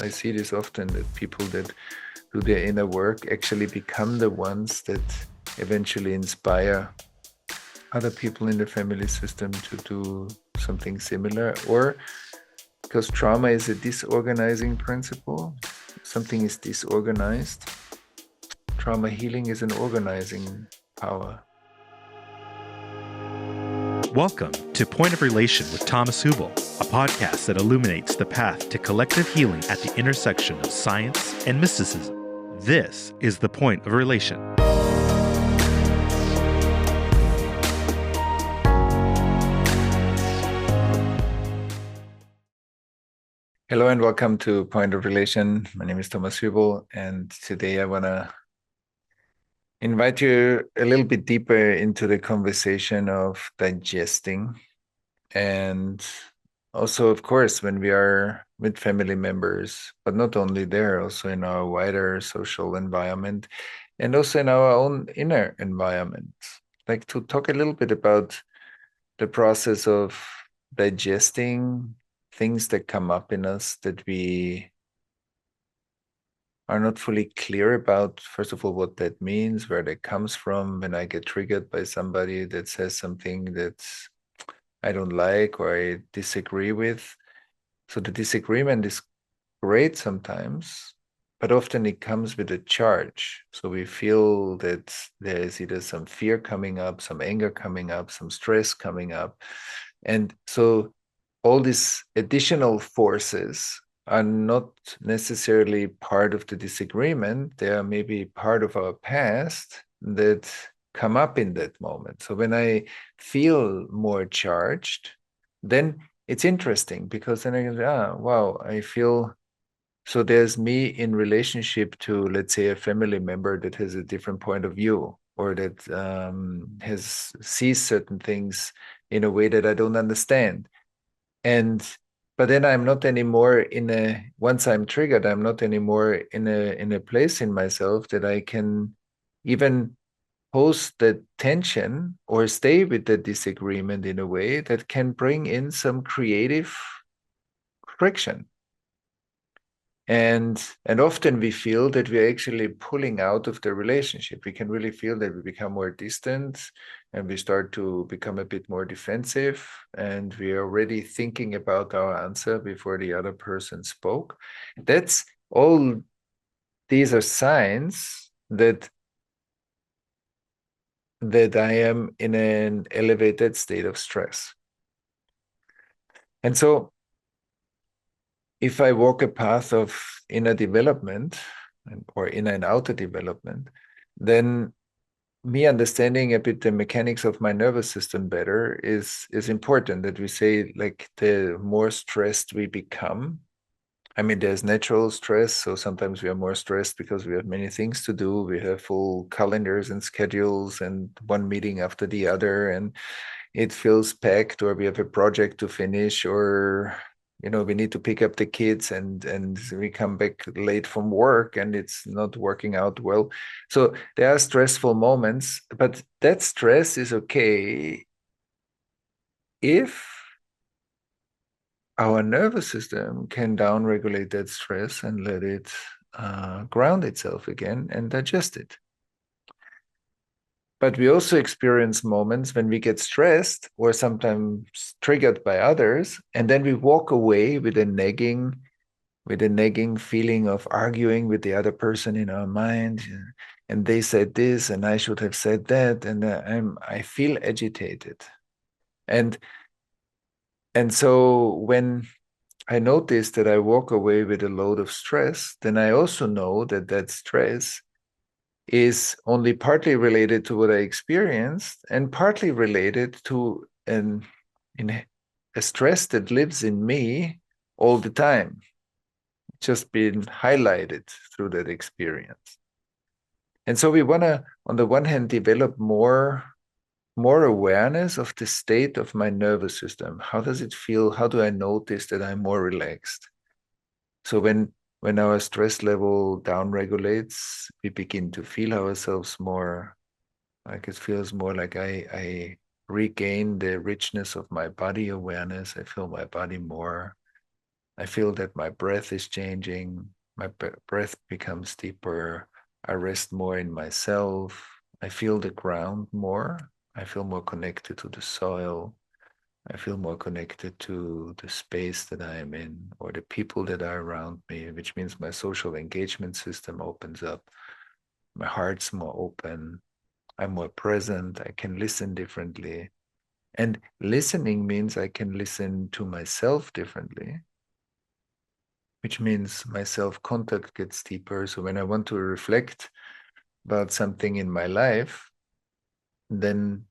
I see this often, that people that do their inner work actually become the ones that eventually inspire other people in the family system to do something similar. Or because trauma is a disorganizing principle, something is disorganized. Trauma healing is an organizing power. Welcome to Point of Relation with Thomas Hübl, a podcast that illuminates the path to collective healing at the intersection of science and mysticism. This is the Point of Relation. Hello and welcome to Point of Relation. My name is Thomas Hübl, and today I want to invite you a little bit deeper into the conversation of digesting. And also, of course, when we are with family members, but not only there, also in our wider social environment and also in our own inner environment. Like to talk a little bit about the process of digesting things that come up in us that we are not fully clear about, first of all, what that means, where that comes from. When I get triggered by somebody that says something that I don't like or I disagree with. So the disagreement is great sometimes, but often it comes with a charge. So we feel that there is either some fear coming up, some anger coming up, some stress coming up. And so all these additional forces are not necessarily part of the disagreement. They are maybe part of our past that come up in that moment. So when I feel more charged, then it's interesting because then I go, wow, I feel. So there's me in relationship to, let's say, a family member that has a different point of view or that sees certain things in a way that I don't understand. But then I'm not anymore once I'm triggered, I'm not anymore in a place in myself that I can even post the tension or stay with the disagreement in a way that can bring in some creative friction. And often we feel that we're actually pulling out of the relationship. We can really feel that we become more distant and we start to become a bit more defensive, and we are already thinking about our answer before the other person spoke. That's all. These are signs that I am in an elevated state of stress. And so if I walk a path of inner development or inner and outer development, then me understanding a bit the mechanics of my nervous system better is important. That we say, like, the more stressed we become. I mean, there's natural stress, so sometimes we are more stressed because we have many things to do. We have full calendars and schedules and one meeting after the other, and it feels packed, or we have a project to finish, or we need to pick up the kids and we come back late from work and it's not working out well. So there are stressful moments, but that stress is okay if our nervous system can downregulate that stress and let it ground itself again and digest it. But we also experience moments when we get stressed or sometimes triggered by others, and then we walk away with a nagging feeling of arguing with the other person in our mind. And they said this, and I should have said that, and I feel agitated. And so when I notice that I walk away with a load of stress, then I also know that that stress is only partly related to what I experienced and partly related to a stress that lives in me all the time, just being highlighted through that experience. And so we want to, on the one hand, develop more awareness of the state of my nervous system. How does it feel? How do I notice that I'm more relaxed? So when our stress level downregulates, we begin to feel ourselves more, like it feels more like I regain the richness of my body awareness. I feel my body more I feel that my breath is changing. My breath becomes deeper. I rest more in myself. I feel the ground more. I feel more connected to the soil. I feel more connected to the space that I am in or the people that are around me, which means my social engagement system opens up. My heart's more open. I'm more present. I can listen differently. And listening means I can listen to myself differently, which means my self contact gets deeper. So when I want to reflect about something in my life, then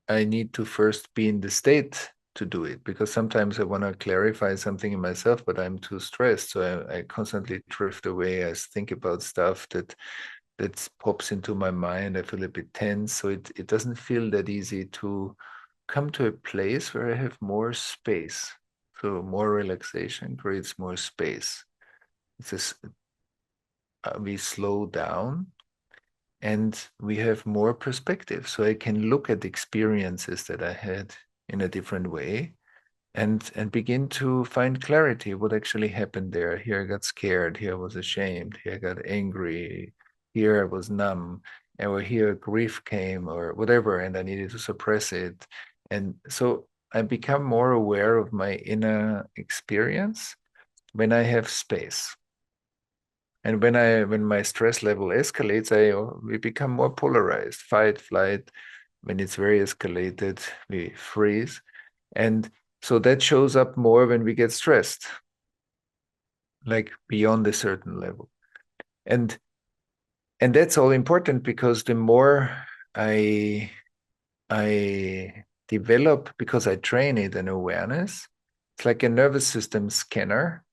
I need to first be in the state to do it, because sometimes I want to clarify something in myself, but I'm too stressed. So I constantly drift away. I think about stuff that pops into my mind. I feel a bit tense. So it doesn't feel that easy to come to a place where I have more space. So more relaxation creates more space. It's just, we slow down and we have more perspective. So I can look at experiences that I had in a different way and begin to find clarity what actually happened there. Here I got scared, here I was ashamed, here I got angry, here I was numb, or here grief came or whatever, and I needed to suppress it. And so I become more aware of my inner experience when I have space. And when my stress level escalates, we become more polarized, fight, flight. When it's very escalated, we freeze. And so that shows up more when we get stressed, like beyond a certain level. And and that's all important because the more I I develop, because I train it, an awareness, it's like a nervous system scanner,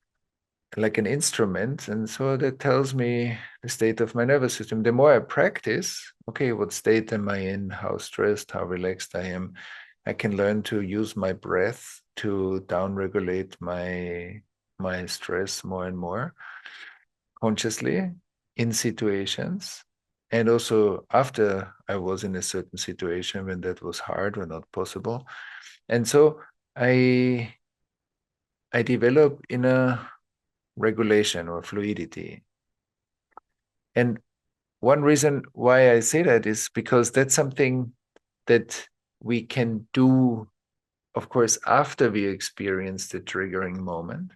like an instrument. And so that tells me the state of my nervous system. The more I practice, okay, what state am I in? How stressed, how relaxed I am? I can learn to use my breath to downregulate my stress more and more consciously in situations. And also after I was in a certain situation when that was hard or not possible. And so I I develop inner regulation or fluidity. And one reason why I say that is because that's something that we can do, of course, after we experience the triggering moment,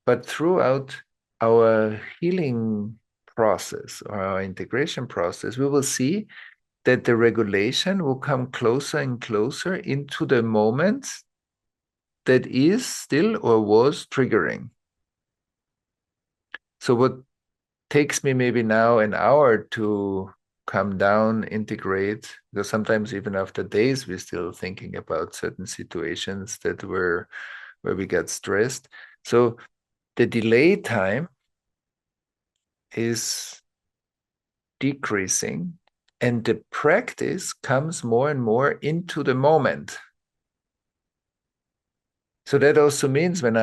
but throughout our healing process or our integration process, we will see that the regulation will come closer and closer into the moment that is still or was triggering. So, what takes me maybe now an hour to come down, integrate, because sometimes even after days, we're still thinking about certain situations that were where we got stressed. So the delay time is decreasing and the practice comes more and more into the moment. So that also means when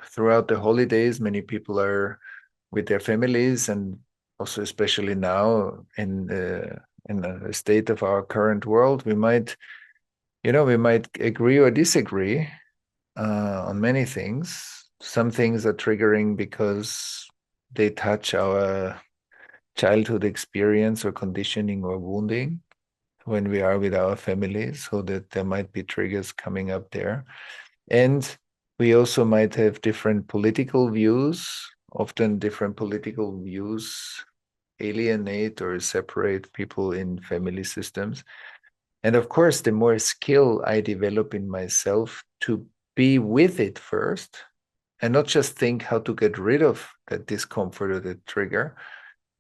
throughout the holidays, many people are with their families, and also especially now in the state of our current world, we might agree or disagree on many things. Some things are triggering because they touch our childhood experience or conditioning or wounding when we are with our families, so that there might be triggers coming up there. And we also might have different political views. Often different political views alienate or separate people in family systems. And of course, the more skill I develop in myself to be with it first and not just think how to get rid of that discomfort or that trigger,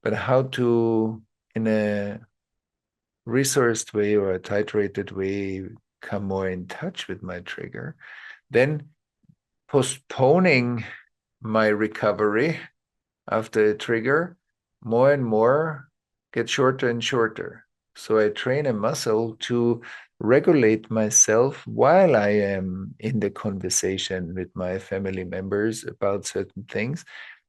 but how to, in a resourced way or a titrated way, come more in touch with my trigger, then postponing my recovery after a trigger more and more gets shorter and shorter. So I train a muscle to regulate myself while I am in the conversation with my family members about certain things.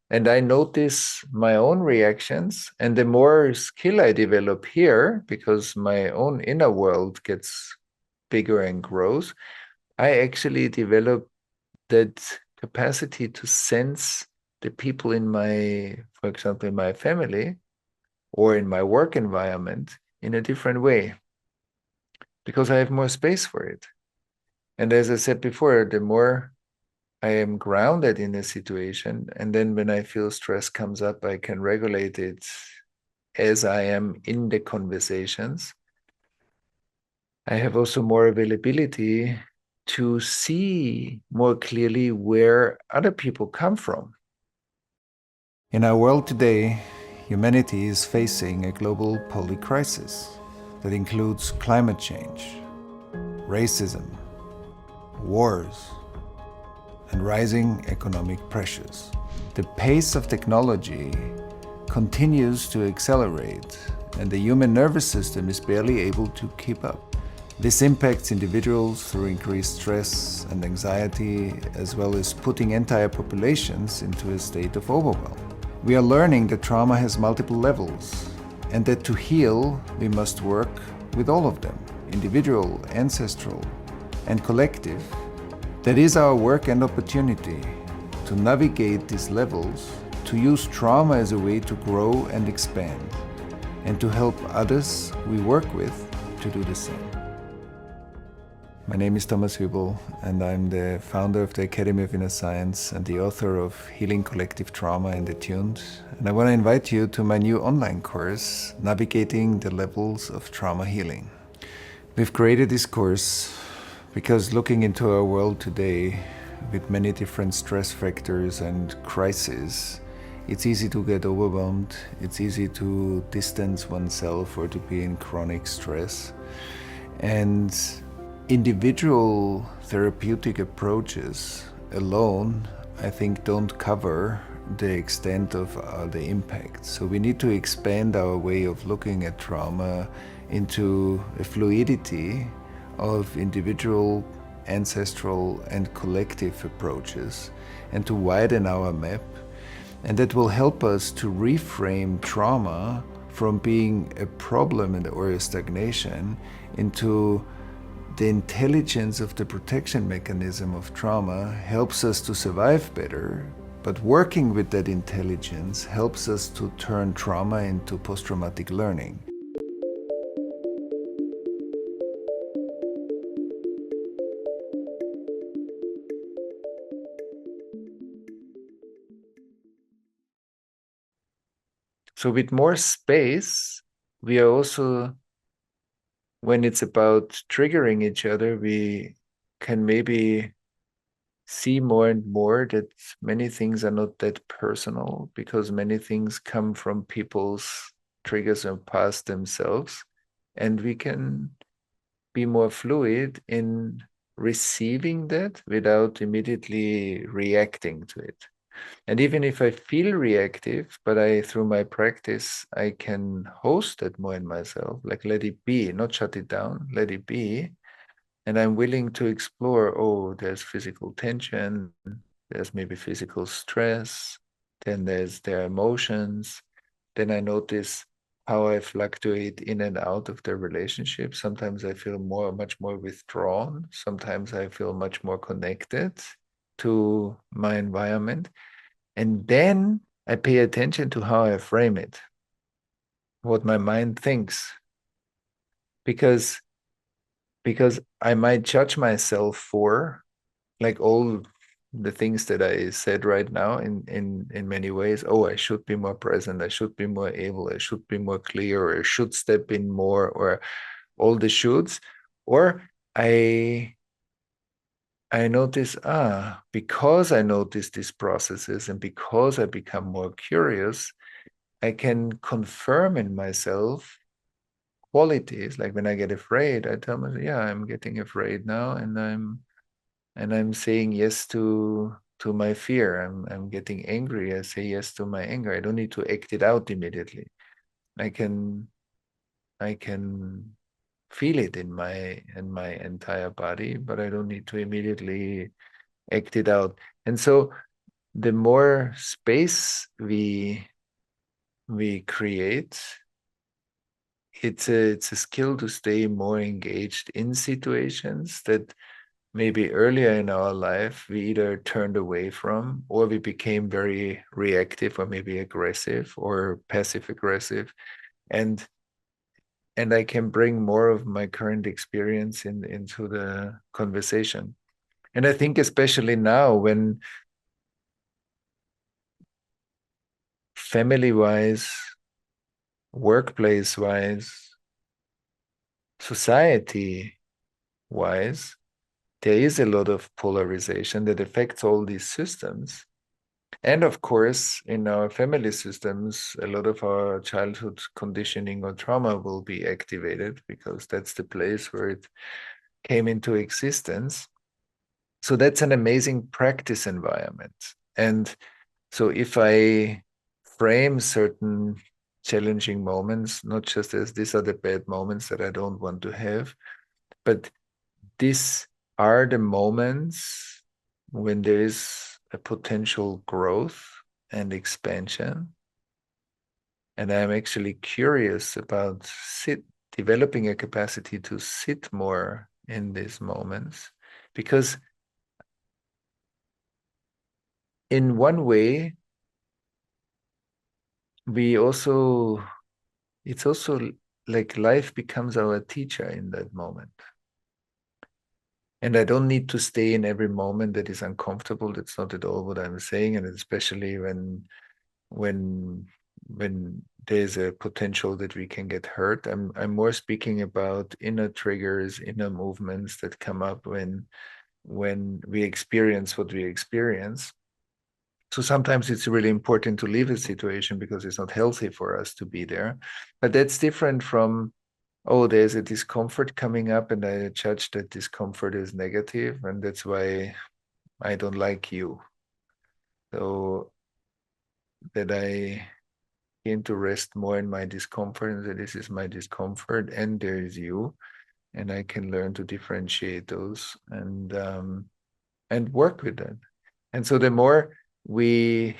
And I notice my own reactions. And the more skill I develop here, because my own inner world gets bigger and grows, I actually develop that capacity to sense the people in my, for example, in my family or in my work environment in a different way because I have more space for it. And as I said before, the more I am grounded in a situation, and then when I feel stress comes up, I can regulate it as I am in the conversations. I have also more availability to see more clearly where other people come from. In our world today, humanity is facing a global public crisis that includes climate change, racism, wars, and rising economic pressures. The pace of technology continues to accelerate, and the human nervous system is barely able to keep up. This impacts individuals through increased stress and anxiety, as well as putting entire populations into a state of overwhelm. We are learning that trauma has multiple levels, and that to heal, we must work with all of them, individual, ancestral, and collective. That is our work and opportunity to navigate these levels, to use trauma as a way to grow and expand, and to help others we work with to do the same. My name is Thomas Hübl, and I'm the founder of the Academy of Inner Science and the author of Healing Collective Trauma and Attuned. And I want to invite you to my new online course, Navigating the Levels of Trauma Healing. We've created this course because looking into our world today, with many different stress factors and crises, it's easy to get overwhelmed, it's easy to distance oneself or to be in chronic stress. And individual therapeutic approaches alone, I think, don't cover the extent of the impact. So we need to expand our way of looking at trauma into a fluidity of individual, ancestral, and collective approaches, and to widen our map. And that will help us to reframe trauma from being a problem or a stagnation into the intelligence of the protection mechanism of trauma helps us to survive better, but working with that intelligence helps us to turn trauma into post-traumatic learning. So with more space, we are also, when it's about triggering each other, we can maybe see more and more that many things are not that personal because many things come from people's triggers and past themselves. And we can be more fluid in receiving that without immediately reacting to it. And even if I feel reactive, but through my practice, I can host it more in myself, like let it be, not shut it down, let it be. And I'm willing to explore, oh, there's physical tension, there's maybe physical stress, then there are emotions. Then I notice how I fluctuate in and out of the relationship. Sometimes I feel much more withdrawn. Sometimes I feel much more connected to my environment. And then I pay attention to how I frame it, what my mind thinks. Because I might judge myself for like all the things that I said right now in many ways. Oh, I should be more present, I should be more able, I should be more clear, or I should step in more, or all the shoulds. Or I notice, because I notice these processes and because I become more curious, I can confirm in myself qualities. Like when I get afraid, I tell myself, yeah, I'm getting afraid now, and I'm saying yes to my fear. I'm getting angry. I say yes to my anger. I don't need to act it out immediately. I can I can feel it in my entire body, but I don't need to immediately act it out. And so the more space we create, it's a skill to stay more engaged in situations that maybe earlier in our life we either turned away from, or we became very reactive or maybe aggressive or passive aggressive. And I can bring more of my current experience into the conversation. And I think especially now when family wise, workplace wise, society wise, there is a lot of polarization that affects all these systems. And of course, in our family systems, a lot of our childhood conditioning or trauma will be activated because that's the place where it came into existence. So that's an amazing practice environment. And so if I frame certain challenging moments, not just as these are the bad moments that I don't want to have, but these are the moments when there is a potential growth and expansion. And I'm actually curious about developing a capacity to sit more in these moments, because in one way, we also, it's also like life becomes our teacher in that moment. And I don't need to stay in every moment that is uncomfortable. That's not at all what I'm saying. And especially when when there's a potential that we can get hurt. I'm more speaking about inner triggers, inner movements that come up when we experience what we experience. So sometimes it's really important to leave a situation because it's not healthy for us to be there. But that's different from, oh, there's a discomfort coming up and I judge that discomfort is negative and that's why I don't like you. So that I came to rest more in my discomfort and that this is my discomfort and there is you. And I can learn to differentiate those and work with that. And so the more we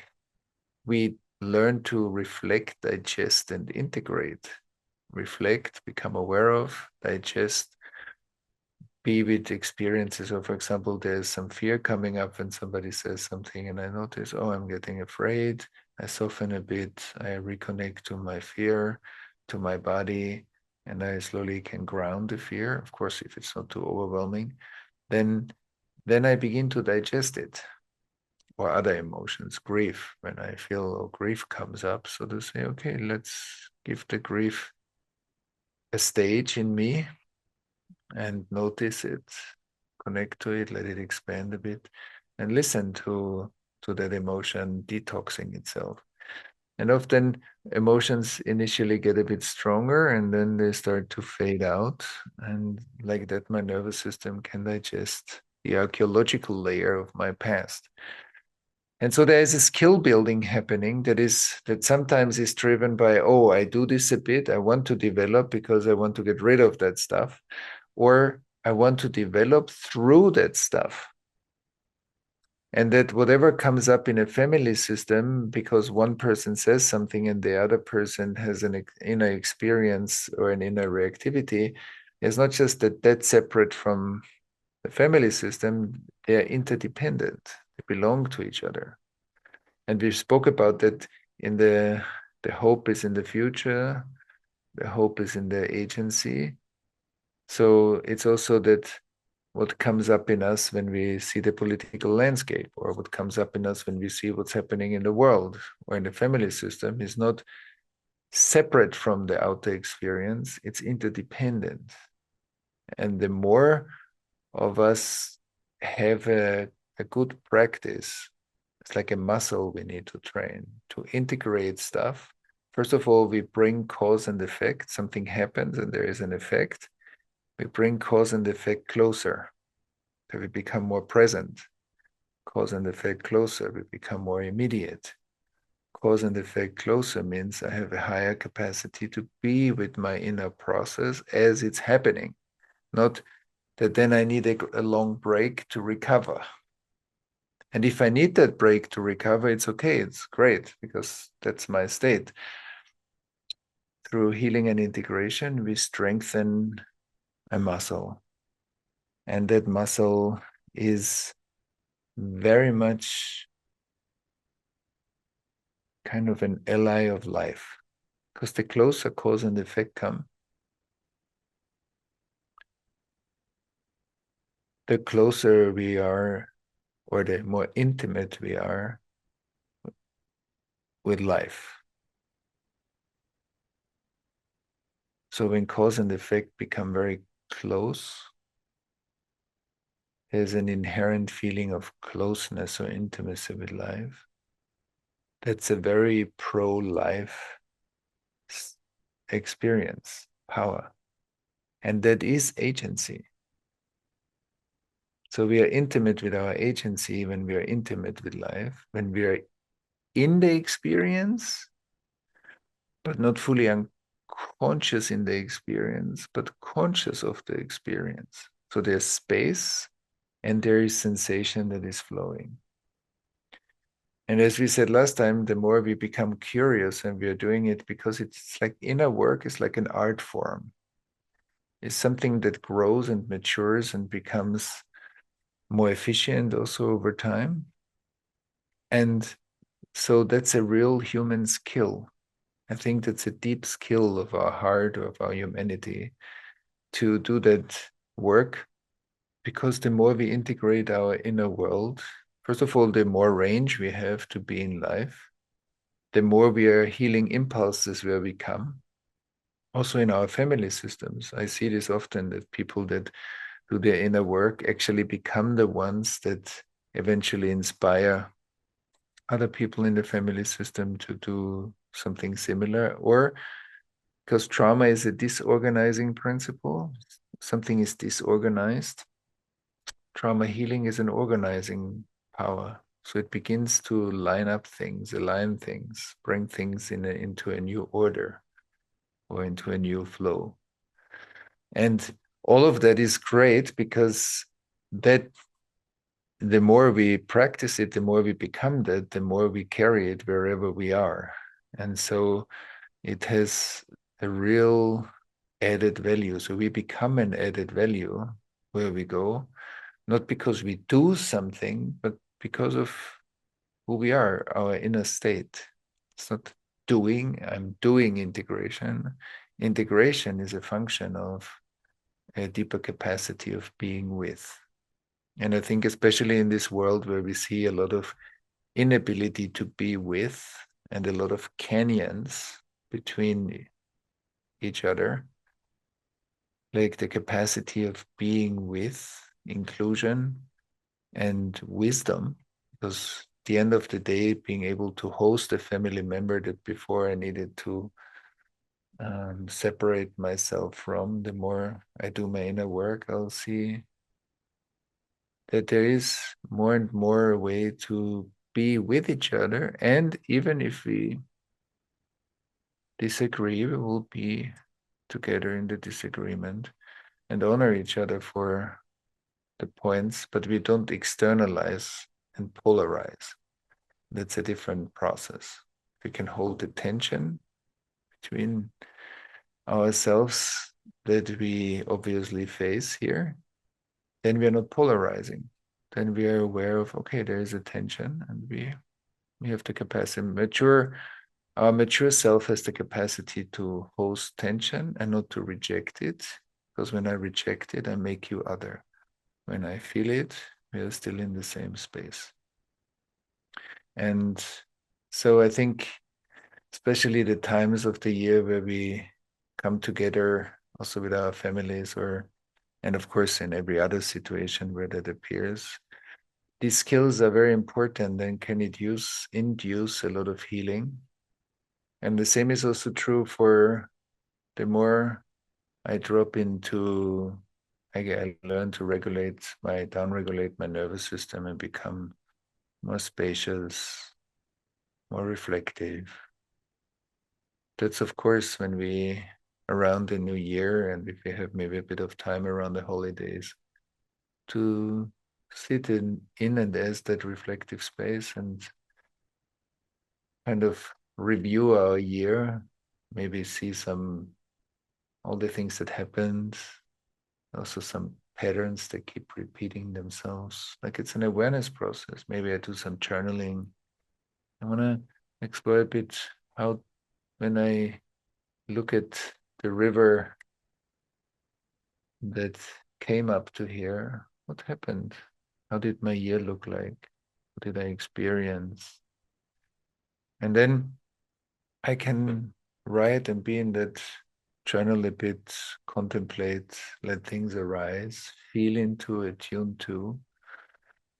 we learn to reflect, digest, and integrate. Reflect, become aware of, digest, be with experiences. Or, for example, there's some fear coming up when somebody says something, and I notice, oh, I'm getting afraid. I soften a bit. I reconnect to my fear, to my body, and I slowly can ground the fear. Of course, if it's not too overwhelming, then I begin to digest it, or other emotions, grief, when I feel grief comes up. So to say, okay, let's give the grief a stage in me and notice it, connect to it, let it expand a bit, and listen to that emotion detoxing itself. And often emotions initially get a bit stronger and then they start to fade out. And like that, my nervous system can digest the archaeological layer of my past. And so there is a skill building happening that sometimes is driven by, oh, I do this a bit, I want to develop because I want to get rid of that stuff, or I want to develop through that stuff. And that whatever comes up in a family system, because one person says something and the other person has an inner experience or an inner reactivity, it's not just that that's separate from the family system, they are interdependent, they belong to each other. And we spoke about that in the hope is in the future, the hope is in the agency. So it's also that what comes up in us when we see the political landscape, or what comes up in us when we see what's happening in the world or in the family system, is not separate from the outer experience, it's interdependent. And the more of us have a good practice, it's like a muscle we need to train to integrate stuff. First of all, we bring cause and effect. Something happens and there is an effect. We bring cause and effect closer. So we become more present. Cause and effect closer. We become more immediate. Cause and effect closer means I have a higher capacity to be with my inner process as it's happening. Not that then I need a long break to recover. And if I need that break to recover, it's okay. It's great because that's my state. Through healing and integration, we strengthen a muscle. And that muscle is very much kind of an ally of life, because the closer cause and effect come, the closer we are, or the more intimate we are with life. So when cause and effect become very close, there's an inherent feeling of closeness or intimacy with life. That's a very pro-life experience, power. And that is agency. So we are intimate with our agency when we are intimate with life, when we are in the experience, but not fully unconscious in the experience, but conscious of the experience. So there's space and there is sensation that is flowing. And as we said last time, the more we become curious and we are doing it because it's like inner work is like an art form. It's something that grows and matures and becomes more efficient also over time. And so that's a real human skill. I think that's a deep skill of our heart, of our humanity, to do that work, because the more we integrate our inner world, first of all, the more range we have to be in life, the more we are healing impulses where we come. Also in our family systems, I see this often, that people that do their inner work actually become the ones that eventually inspire other people in the family system to do something similar. Or because trauma is a disorganizing principle, something is disorganized. Trauma healing is an organizing power. So it begins to line up things, align things, bring things into a new order or into a new flow. And all of that is great, because that the more we practice it, the more we become that, the more we carry it wherever we are. And so it has a real added value. So we become an added value where we go, not because we do something, but because of who we are, our inner state. It's not doing, I'm doing integration. Integration is a function of a deeper capacity of being with. And I think, especially in this world where we see a lot of inability to be with and a lot of canyons between each other, like the capacity of being with, inclusion, and wisdom, because at the end of the day, being able to host a family member that before I needed to separate myself from, the more I do my inner work, I'll see that there is more and more a way to be with each other. And even if we disagree, we will be together in the disagreement and honor each other for the points, but we don't externalize and polarize. That's a different process. We can hold the tension between ourselves that we obviously face here, then we are not polarizing. Then we are aware of, okay, there is a tension, and we have the capacity. Our mature self has the capacity to host tension and not to reject it. Because when I reject it, I make you other. When I feel it, we are still in the same space. And so I think, especially the times of the year where we come together also with our families, or and of course in every other situation where that appears, these skills are very important and can induce a lot of healing. And the same is also true for the more I drop into, I learn to downregulate my nervous system and become more spacious, more reflective. That's of course when we, around the new year, and if we have maybe a bit of time around the holidays, to sit in and as that reflective space and kind of review our year, maybe see all the things that happened, also some patterns that keep repeating themselves. Like it's an awareness process. Maybe I do some journaling. I want to explore a bit how, when I look at the river that came up to here, what happened? How did my year look like? What did I experience? And then I can write and be in that journal a bit, contemplate, let things arise, feel into, attune to.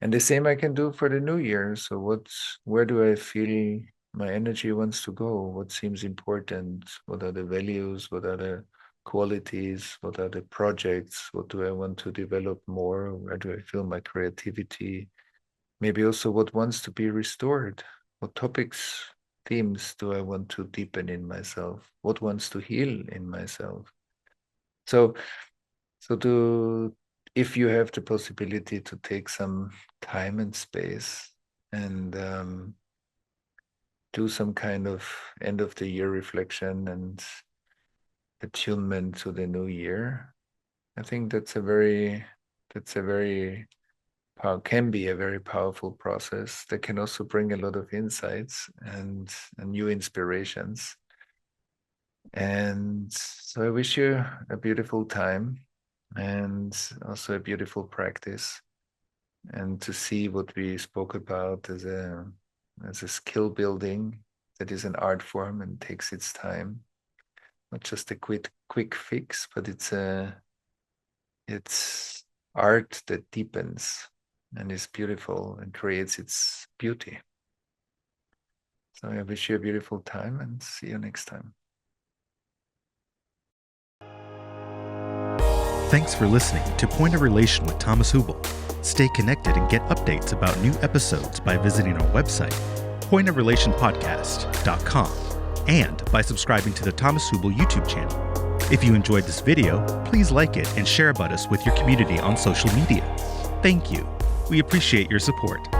And the same I can do for the new year. So where do I feel my energy wants to go? What seems important? What are the values? What are the qualities? What are the projects? What do I want to develop more? Where do I feel my creativity? Maybe also what wants to be restored? What topics, themes do I want to deepen in myself? What wants to heal in myself? So if you have the possibility to take some time and space and do some kind of end of the year reflection and attunement to the new year, I think that's a very can be a very powerful process that can also bring a lot of insights and new inspirations. And so I wish you a beautiful time and also a beautiful practice, and to see what we spoke about as a skill building that is an art form and takes its time, not just a quick fix, but it's art that deepens and is beautiful and creates its beauty. So I wish you a beautiful time and see you next time. Thanks for listening to Point of Relation with Thomas Hübl. Stay connected and get updates about new episodes by visiting our website, pointofrelationpodcast.com, and by subscribing to the Thomas Hübl YouTube channel. If you enjoyed this video, please like it and share about us with your community on social media. Thank you. We appreciate your support.